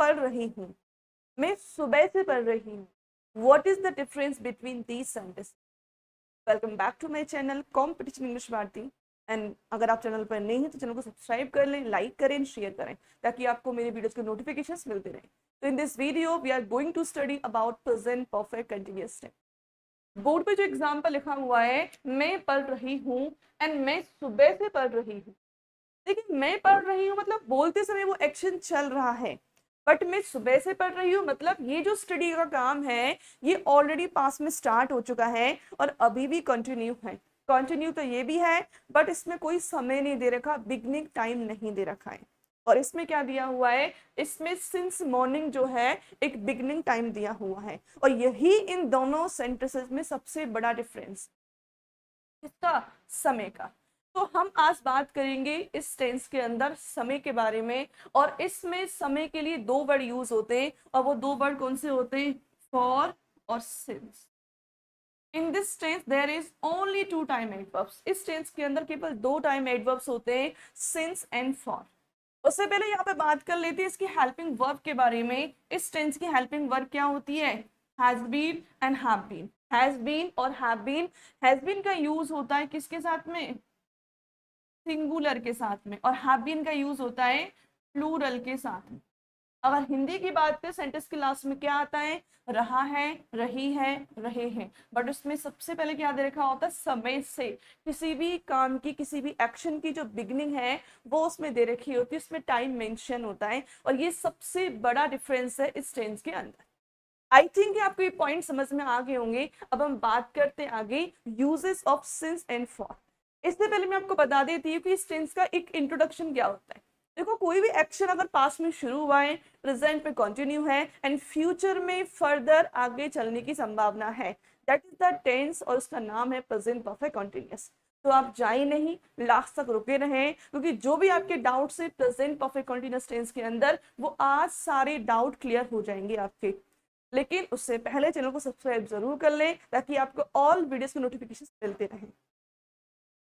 पढ़ रही हूँ, मैं सुबह से पढ़ रही हूँ। What is the difference between these sentences? Welcome back to my channel competition English Bharati. And अगर आप चैनल पर नहीं हैं तो चैनल को सब्सक्राइब कर लें, लाइक करें, शेयर करें ताकि आपको मेरे वीडियोस के नोटिफिकेशंस मिलते रहें। तो in this video we are going to study about present perfect continuous tense. Board पे जो एग्जाम्पल लिखा हुआ है, मैं पढ़ रही हूँ एंड मैं सुबह से पढ़ रही हूँ। देखिए, मैं पढ़ रही हूँ मतलब बोलते समय वो एक्शन चल रहा है, बट मैं सुबह से पढ़ रही हूँ मतलब ये जो स्टडी का काम है ये ऑलरेडी पास में स्टार्ट हो चुका है और अभी भी कंटिन्यू है। कंटिन्यू तो ये भी है, बट इसमें कोई समय नहीं दे रखा, बिगनिंग टाइम नहीं दे रखा है। और इसमें क्या दिया हुआ है, इसमें सिंस मॉर्निंग जो है एक बिगनिंग टाइम दिया हुआ है। और यही इन दोनों सेंटेंसेस में सबसे बड़ा डिफरेंस इसका समय का। तो हम आज बात करेंगे इस टेंस के अंदर समय के बारे में। और इसमें समय के लिए दो वर्ड यूज होते हैं, और वो दो वर्ड कौन से होते हैं, फॉर और since. In this tense there is only two time adverbs. इस टेंस के अंदर केवल दो टाइम एडवर्ब्स होते हैं, सिंस एंड फॉर। उससे पहले यहाँ पे बात कर लेते हैं इसकी हेल्पिंग वर्ब के बारे में। इस टेंस की हेल्पिंग वर्ब क्या होती है, has been and have been. Has been और हैव बीन, हैज बीन का यूज होता है किसके साथ में, सिंगुलर के साथ में, और हैव बीन का यूज होता है प्लूरल के साथ में। अगर हिंदी की बात करें, सेंटेंस के लास्ट में क्या आता है, रहा है, रही है, रहे हैं। बट उसमें सबसे पहले क्या दे रखा होता है, समय से। किसी भी काम की, किसी भी एक्शन की जो बिगनिंग है वो उसमें दे रखी होती है, उसमें टाइम मेंशन होता है। और ये सबसे बड़ा डिफरेंस है इस टेंस के अंदर। आई थिंक आपको ये पॉइंट समझ में आ गए होंगे। अब हम बात करते हैं आगे uses of since and for. इससे पहले मैं आपको बता देती हूँ कि इस टेंस का एक इंट्रोडक्शन क्या होता है। देखो, कोई भी एक्शन अगर पास्ट में शुरू हुआ है, प्रेजेंट में कंटिन्यू है एंड फ्यूचर में फर्दर आगे चलने की संभावना है, दैट इज द टेंस, और उसका नाम है प्रेजेंट परफेक्ट कंटिन्यूअस। तो आप जाए नहीं, लास्ट तक रुके रहें, क्योंकि जो भी आपके डाउट्स है प्रेजेंट परफेक्ट कंटिन्यूअस टेंस के अंदर, वो आज सारे डाउट क्लियर हो जाएंगे आपके। लेकिन उससे पहले चैनल को सब्सक्राइब जरूर कर लें ताकि आपको ऑल वीडियोस के नोटिफिकेशन मिलते रहें।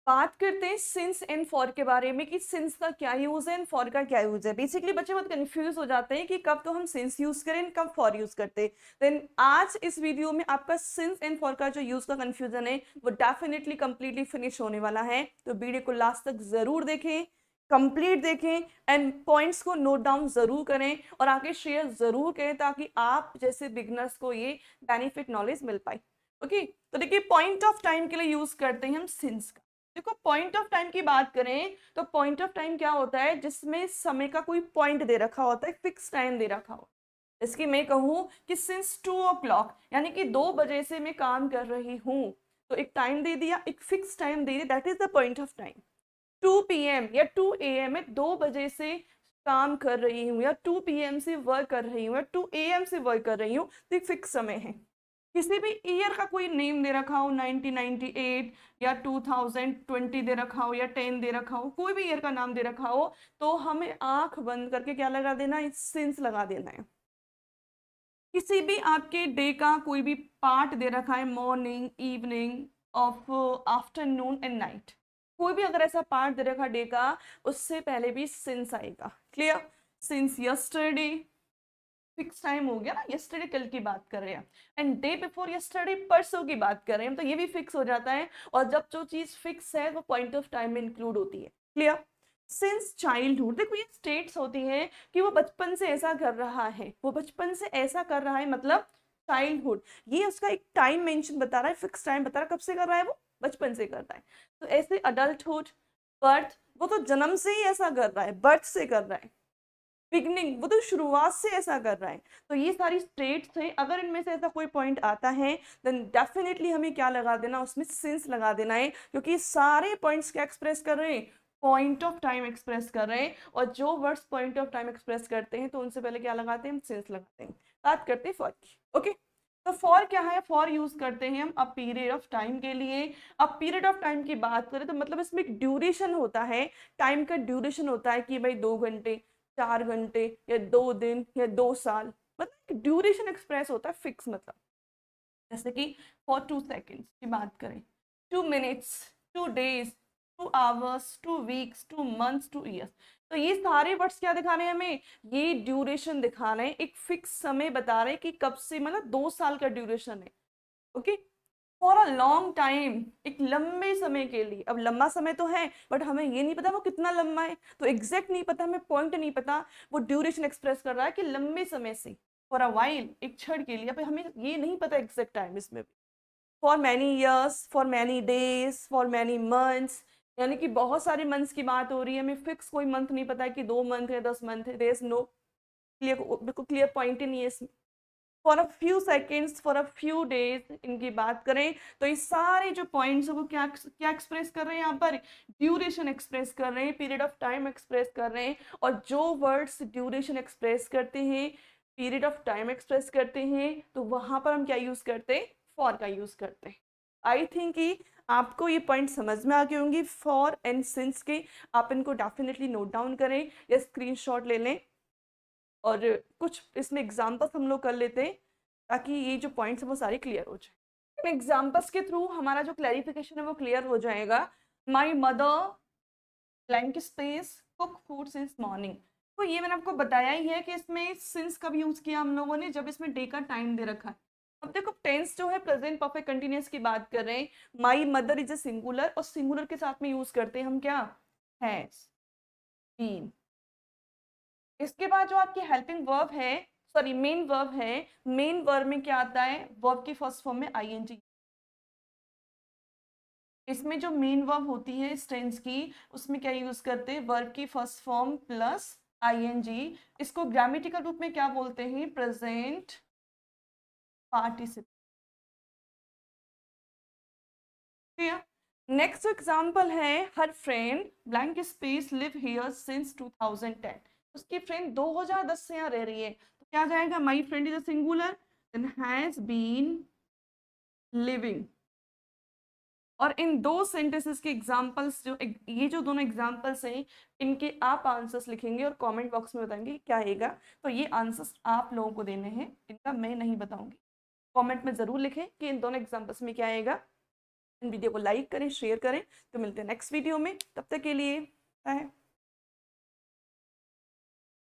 बात करते हैं सिंस एंड फॉर के बारे में कि सिंस का क्या यूज है एंड फॉर का क्या यूज है। बेसिकली बच्चे बहुत कंफ्यूज हो जाते हैं कि कब तो हम सिंस यूज करें, कब फॉर यूज करते हैं। देन आज इस वीडियो में आपका सिंस एंड फॉर का जो यूज का कंफ्यूजन है वो डेफिनेटली कंप्लीटली फिनिश होने वाला है। तो वीडियो को लास्ट तक जरूर देखें, कंप्लीट देखें एंड पॉइंट्स को नोट डाउन जरूर करें और आगे शेयर जरूर करें ताकि आप जैसे बिगनर्स को ये बेनिफिट नॉलेज मिल पाए। ओके, तो देखिए, पॉइंट ऑफ टाइम के लिए यूज करते हैं हम सिंस का। देखो, पॉइंट ऑफ टाइम की बात करें तो पॉइंट ऑफ टाइम क्या होता है, जिसमें समय का कोई पॉइंट दे रखा होता है, फिक्स टाइम दे रखा हो। इसकी मैं कहूं कि सिंस 2 o'clock, यानी कि 2 बजे से मैं काम कर रही हूँ, तो एक टाइम दे दिया, एक फिक्स टाइम दे दिया, that is the point of time. 2 PM या 2 AM में 2 बजे से काम कर रही हूँ, या 2 PM से वर्क कर रही हूँ, या 2 AM से वर्क कर रही हूँ, तो एक फिक्स समय है। किसी भी ईयर का कोई नेम दे रखा हो, 1998 या 2020 दे रखा हो, या 10 दे रखा हो, कोई भी ईयर का नाम दे रखा हो, तो हमें आंख बंद करके क्या लगा देना है, सिंस लगा देना है। किसी भी आपके डे का कोई भी पार्ट दे रखा है, morning, evening, of afternoon and night, कोई भी अगर ऐसा पार्ट दे रखा डे का, उससे पहले भी सिंस आएगा। Clear, since yesterday, fix time हो गया ना, यस्टरडे कल की बात कर रहे हैं, एंड डे बिफोर यस्टरडे परसों की बात कर रहे हैं, तो ये भी फिक्स हो जाता है। और जब जो चीज फिक्स है वो पॉइंट ऑफ टाइम में इंक्लूड होती है। क्लियर, सिंस चाइल्डहुड, देखो ये स्टेट्स होती हैं कि वो बचपन से ऐसा कर रहा है, वो बचपन से ऐसा कर रहा है, मतलब चाइल्डहुड, ये उसका एक टाइम मेंशन बता रहा है, फिक्स टाइम बता रहा है, कब से कर रहा है, वो बचपन से करता है। तो ऐसे अडल्टहुड, बर्थ, वो तो जन्म से ही ऐसा कर रहा है, बर्थ से कर रहा है। बिगनिंग, वो तो शुरुआत से ऐसा कर रहा है। तो ये सारी स्टेट्स हैं, अगर इनमें से ऐसा कोई पॉइंट आता है देन डेफिनेटली हमें क्या लगा देना, उसमें सिंस लगा देना है, क्योंकि सारे पॉइंट्स क्या एक्सप्रेस कर रहे हैं, पॉइंट ऑफ टाइम एक्सप्रेस कर रहे हैं। और जो words point of time express करते हैं तो उनसे पहले क्या लगाते हैं, हम सिंस लगाते हैं। बात करते हैं फॉर की। ओके, तो फॉर क्या है, फॉर यूज करते हैं हम अ पीरियड ऑफ टाइम के लिए। अब पीरियड ऑफ टाइम की बात करें तो मतलब इसमें एक ड्यूरेशन होता है, टाइम का ड्यूरेशन होता है कि भाई 2 घंटे, 4 घंटे, या 2 दिन, या 2 साल, मतलब ड्यूरेशन एक्सप्रेस होता है फिक्स। मतलब जैसे कि फॉर 2 सेकेंड्स की बात करें, 2 minutes, 2 days, 2 hours, 2 weeks, 2 months, 2 years, तो ये सारे वर्ड्स क्या दिखा रहे हैं हमें, ये ड्यूरेशन दिखा रहे हैं, एक फिक्स समय बता रहे हैं कि कब से, मतलब 2 साल का ड्यूरेशन है। Okay, for a long time, एक लंबे समय के लिए। अब लंबा समय तो है बट हमें ये नहीं पता वो कितना लंबा है, तो एग्जैक्ट नहीं पता, हमें पॉइंट नहीं पता, वो ड्यूरेशन एक्सप्रेस कर रहा है कि लंबे समय से, फॉर अ वाइल, एक क्षण के लिए। अब हमें ये नहीं पता एग्जैक्ट टाइम इसमें भी। For many years, for many days, for many months, यानी कि बहुत सारे मंथ्स की बात हो रही है, हमें फिक्स कोई मंथ नहीं पता है कि 2 मंथ है, 10 मंथ है, देयर इज नो क्लियर, बिल्कुल क्लियर पॉइंट ही नहीं है इसमें। For a few seconds, for a few days, इनकी बात करें तो ये सारे जो पॉइंट्स है वो क्या क्या एक्सप्रेस कर रहे हैं, यहाँ पर ड्यूरेशन एक्सप्रेस कर रहे हैं, पीरियड ऑफ टाइम एक्सप्रेस कर रहे हैं। और जो वर्ड्स ड्यूरेशन एक्सप्रेस करते हैं, पीरियड ऑफ टाइम एक्सप्रेस करते हैं, तो वहां पर हम क्या यूज करते हैं, फॉर का यूज करते हैं। आई थिंक कि आपको ये पॉइंट समझ में आ गए होंगे फॉर एंड सिंस के। आप इनको डेफिनेटली नोट डाउन करें या स्क्रीनशॉट ले लें, और कुछ इसमें एग्जाम्पल्स हम लोग कर लेते हैं ताकि ये जो पॉइंट्स है वो सारे क्लियर हो जाए। एग्जाम्पल्स के थ्रू हमारा जो क्लैरिफिकेशन है वो क्लियर हो जाएगा। My mother blank space cook food since morning, तो ये मैंने आपको बताया ही है कि इसमें सिंस कब यूज किया हम लोगों ने, जब इसमें डे का टाइम दे रखा है। अब देखो टेंस जो है प्रेजेंट परफेक्ट कंटिन्यूअस की बात कर रहे हैं, my mother is a singular, और सिंगुलर के साथ में यूज करते हैं हम क्या, हैज बीन। इसके बाद जो आपकी हेल्पिंग वर्ब है, सॉरी मेन वर्ब है, मेन वर्ब में क्या आता है, वर्ब की फर्स्ट फॉर्म में आईएनजी। इसमें जो मेन वर्ब होती है इस टेंस की, उसमें क्या यूज करते हैं, वर्ब की फर्स्ट फॉर्म प्लस आईएनजी। इसको ग्रामेटिकल रूप में क्या बोलते हैं, प्रेजेंट पार्टिसिपल। नेक्स्ट एग्जांपल है, हर friend blank space live here since 2010, उसकी फ्रेंड 2010 से यहाँ रह रही है, तो क्या जाएगा, my friend is a singular, then has been living. और इन दो सेंटेंसेस के एग्जांपल्स, जो ये जो दोनों एग्जांपल्स हैं, इनके आप आंसर्स लिखेंगे और कमेंट बॉक्स में बताएंगे क्या आएगा। तो ये आंसर्स आप लोगों को देने हैं, इनका मैं नहीं बताऊंगी। कमेंट में जरूर लिखें कि इन दोनों एग्जांपल्स में क्या आएगा। इन वीडियो को लाइक करें, शेयर करें। तो मिलते हैं नेक्स्ट वीडियो में, तब तक के लिए बाय।